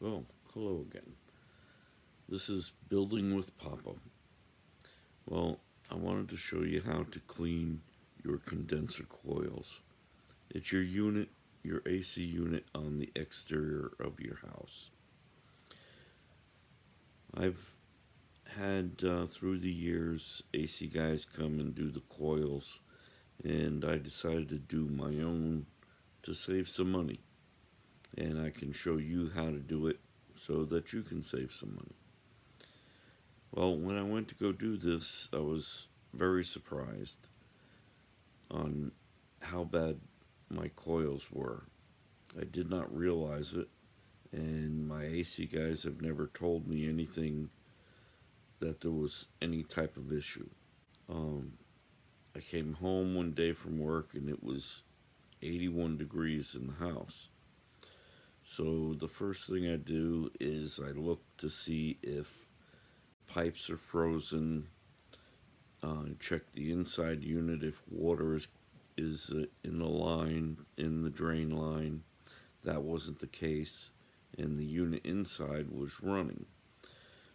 Well, hello again. This is Building with Papa. Well, I wanted to show you how to clean your condenser coils. It's your unit, your AC unit on the exterior of your house. I've had through the years AC guys come and do the coils, and I decided to do my own to save some money. And I can show you how to do it so that you can save some money. Well, when I went to go do this, I was very surprised on how bad my coils were. I did not realize it, and my AC guys have never told me anything that there was any type of issue. Um, I came home one day from work and it was 81 degrees in the house. So the first thing I do is I look to see if pipes are frozen, check the inside unit if water is in the line, in the drain line. That wasn't the case, and the unit inside was running.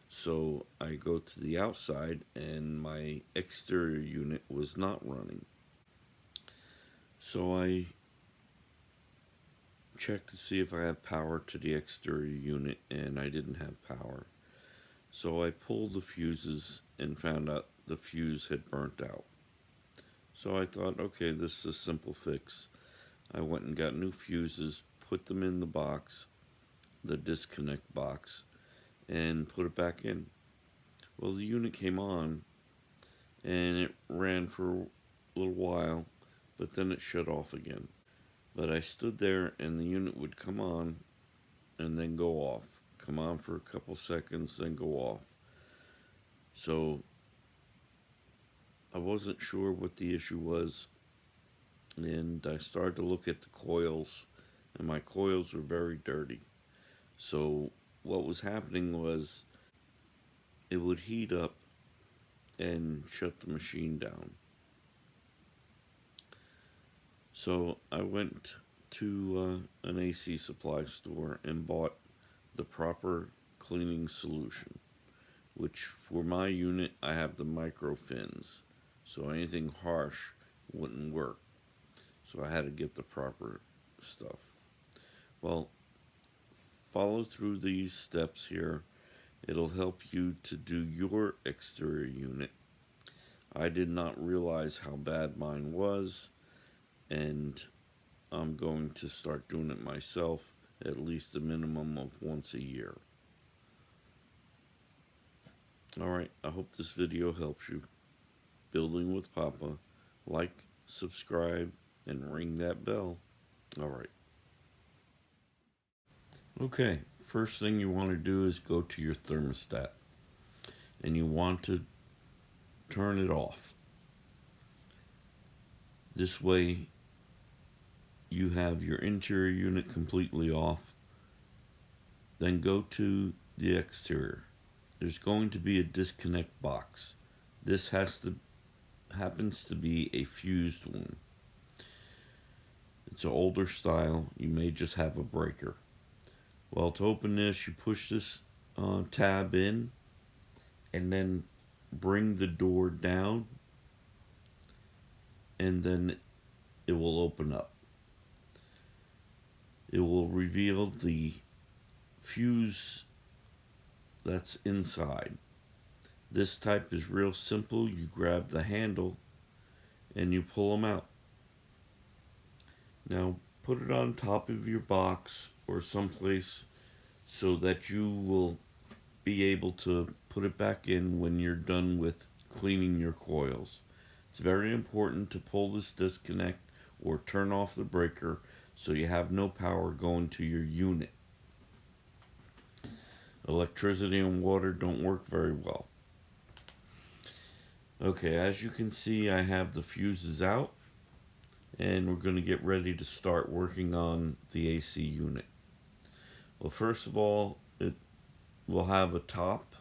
So I go to the outside, and my exterior unit was not running. So I checked to see if I have power to the exterior unit, and I didn't have power. So I pulled the fuses and found out the fuse had burnt out. So I thought, okay, this is a simple fix. I went and got new fuses, put them in the box, the disconnect box, and put it back in. Well, the unit came on and it ran for a little while, but then it shut off again. But I stood there and the unit would come on and then go off. Come on for a couple seconds, then go off. So I wasn't sure what the issue was, and I started to look at the coils, and my coils were very dirty. So what was happening was it would heat up and shut the machine down. So I went to an AC supply store and bought the proper cleaning solution, which for my unit I have the micro fins, so anything harsh wouldn't work. So I had to get the proper stuff. Well, follow through these steps here. It'll help you to do your exterior unit. I did not realize how bad mine was, and I'm going to start doing it myself at least a minimum of once a year. Alright, I hope this video helps you. Building with Papa. Like, subscribe, and ring that bell. Alright. Okay, first thing you want to do is go to your thermostat. And you want to turn it off. This way you have your interior unit completely off. Then go to the exterior. There's going to be a disconnect box. This happens to be a fused one. It's an older style. You may just have a breaker. Well, to open this, you push this tab in and then bring the door down, and then it will open up. It will reveal the fuse that's inside. This type is real simple. You grab the handle and you pull them out. Now put it on top of your box or someplace so that you will be able to put it back in when you're done with cleaning your coils. It's very important to pull this disconnect or turn off the breaker so you have no power going to your unit. Electricity and water don't work very well. Okay, as you can see, I have the fuses out, and we're going to get ready to start working on the AC unit. Well, first of all, it will have a top.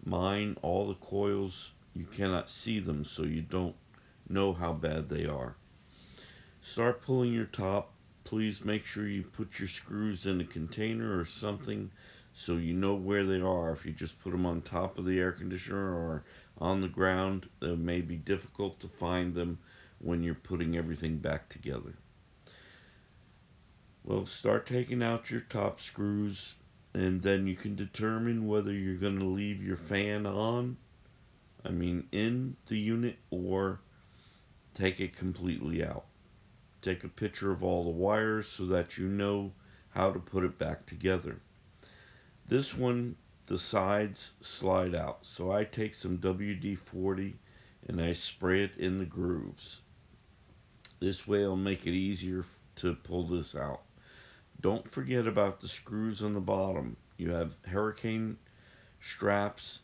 Mine, all the coils, you cannot see them, so you don't know how bad they are. Start pulling your top please make sure you put your screws in a container or something so you know where they are. If you just put them on top of the air conditioner or on the ground, it may be difficult to find them when you're putting everything back together. Well, start taking out your top screws, and then you can determine whether you're going to leave your fan on, in the unit, or take it completely out. Take a picture of all the wires so that you know how to put it back together. This one, the sides slide out, so I take some WD-40 and I spray it in the grooves. This way it'll make it easier to pull this out. Don't forget about the screws on the bottom. You have hurricane straps.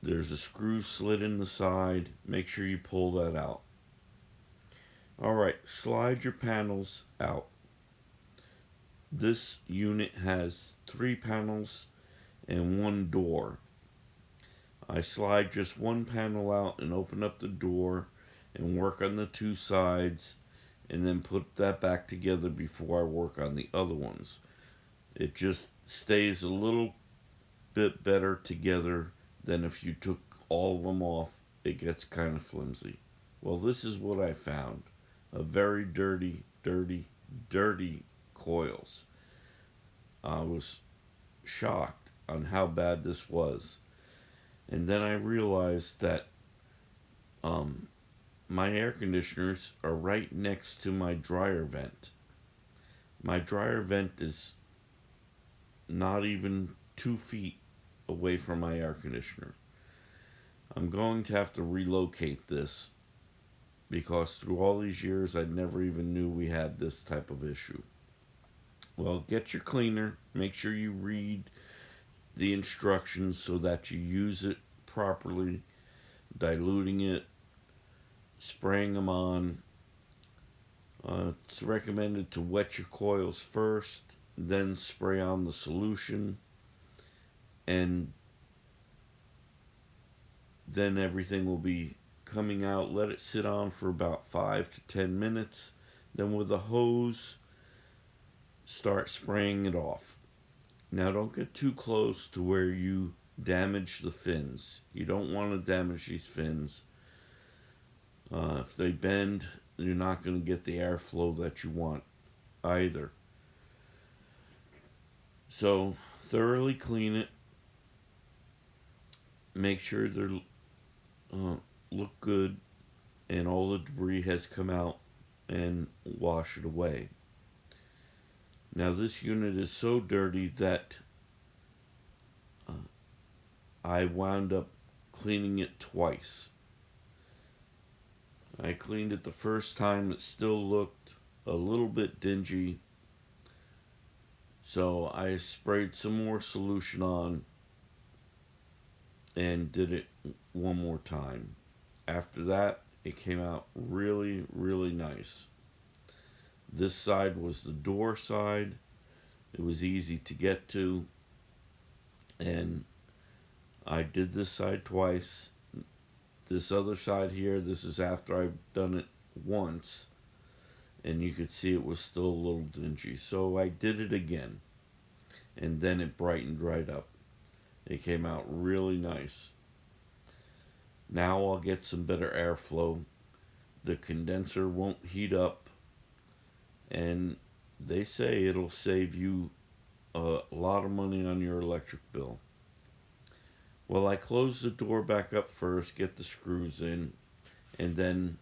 There's a screw slit in the side. Make sure you pull that out. Alright, slide your panels out. This unit has 3 panels and 1 door. I slide just one panel out and open up the door and work on the 2 sides, and then put that back together before I work on the other ones. It just stays a little bit better together than if you took all of them off. It gets kind of flimsy. Well, this is what I found. A very dirty coils. I was shocked on how bad this was. And then I realized that my air conditioners are right next to my dryer vent. My dryer vent is not even 2 feet away from my air conditioner. I'm going to have to relocate this because through all these years I never even knew we had this type of issue. Well, get your cleaner. Make sure you read the instructions so that you use it properly, diluting it, spraying them on. It's recommended to wet your coils first, then spray on the solution, and then everything will be coming out. Let it sit on for about 5 to 10 minutes. Then with a hose, start spraying it off. Now don't get too close to where you damage the fins. You don't want to damage these fins. If they bend, you're not going to get the airflow that you want either. So thoroughly clean it. Make sure they look good and all the debris has come out, and wash it away. Now this unit is so dirty that I wound up cleaning it twice. I cleaned it the first time, it still looked a little bit dingy, so I sprayed some more solution on and did it one more time. After that, it came out really nice. This side was the door side. It was easy to get to, and I did this side twice. This other side here, this is after I've done it once, and you could see it was still a little dingy. So I did it again, and then it brightened right up. It came out really nice. Now I'll get some better airflow. The condenser won't heat up, and they say it'll save you a lot of money on your electric bill. Well, I close the door back up first, get the screws in, and then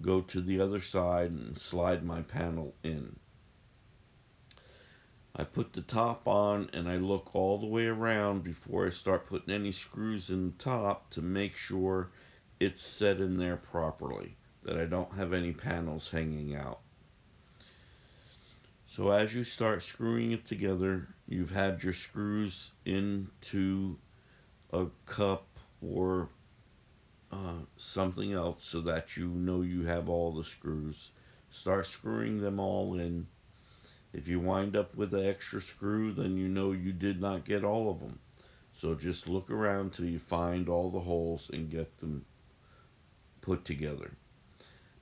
go to the other side and slide my panel in. I put the top on and I look all the way around before I start putting any screws in the top to make sure it's set in there properly, that I don't have any panels hanging out. So as you start screwing it together, you've had your screws into a cup or something else so that you know you have all the screws. Start screwing them all in. If you wind up with an extra screw, then you know you did not get all of them. So just look around till you find all the holes and get them put together.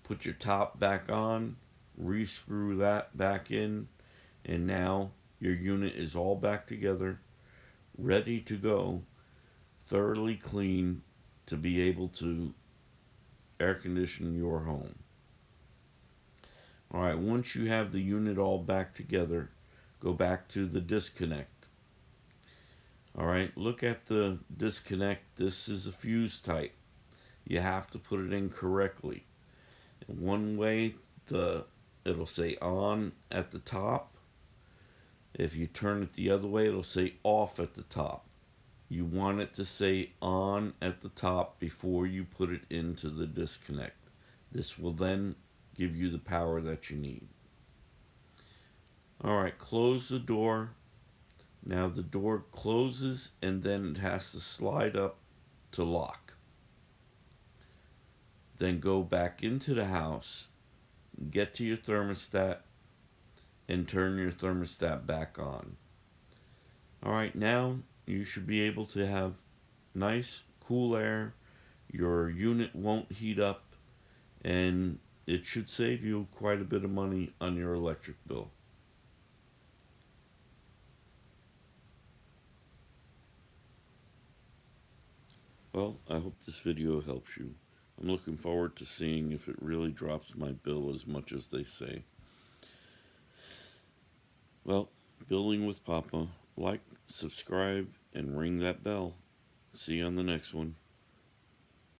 Put your top back on, Rescrew that back in, and now your unit is all back together, ready to go, thoroughly clean to be able to air condition your home. All right, once you have the unit all back together, go back to the disconnect. All right, look at the disconnect. This is a fuse type. You have to put it in correctly. One way, it'll say on at the top. If you turn it the other way, it'll say off at the top. You want it to say on at the top before you put it into the disconnect. This will then give you the power that you need. All right, close the door. Now the door closes and then it has to slide up to lock. Then go back into the house, get to your thermostat, and turn your thermostat back on. All right, now you should be able to have nice, cool air. Your unit won't heat up, and it should save you quite a bit of money on your electric bill. Well, I hope this video helps you. I'm looking forward to seeing if it really drops my bill as much as they say. Well, Building with Papa, like, subscribe, and ring that bell. See you on the next one.